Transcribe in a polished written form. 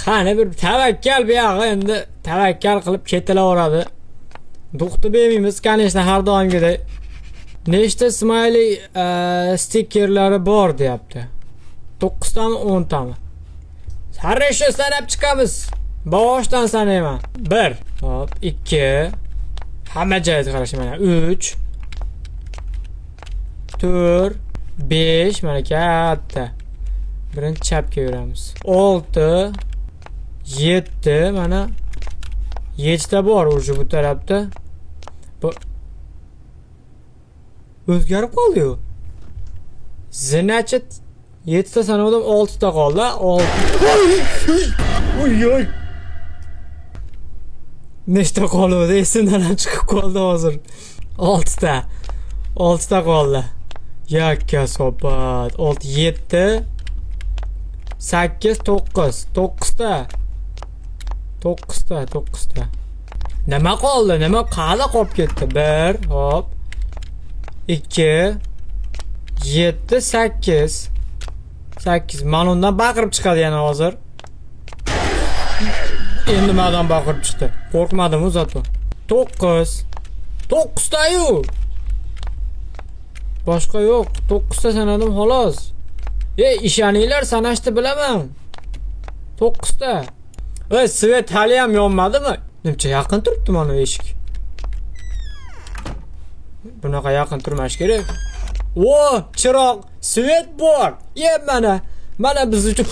Qani bir tavakkal buyog'i endi tavakkal qilib ketilaveradi. Do'qni bermaymiz, конечно, har doimgidek. Nechta smiley stikerlari bor deyapti. 9 tami, 10 tami. Sarishni sanab chiqamiz. Boshdan sanayman. 1, hop, 2. Hamma joyga qarash mana 3. 4, 5 mana katta. Birinchi chapga yuramiz. 6, 7 mana 7 ta bor o'sha bu tarafda. Bu o'zgarib qoldi-yu. Значит 7 ta sanodim, 6 ta qoldi. 6. Oy. Nechta qoldi? Esimdan chiqib qoldi hozir. 6 ta. 6 ta qoldi. Yakka sopat. 6, 7, 8, 9. 9 ta. 9 ta, 9 ta. Nima qoldi? Nima qala qolib ketdi? 1, hop. 2, 7, 8. 8. Men undan baqirib chiqadi yana hozir. Endi nimadan baqirib chiqdi? Qo'rqmadim zato. 9. 9 ta-yu. Boshqa yo'q. 9 ta sanadim xolos. Ishoninglar, sanashni bilaman. 9 ta. Svet hali ham yonmadimi? Nimcha yaqin turibdi mana eshik. Bunaqa yaqin turmash kerak. Chiroq, svet bor. Mana biz uchun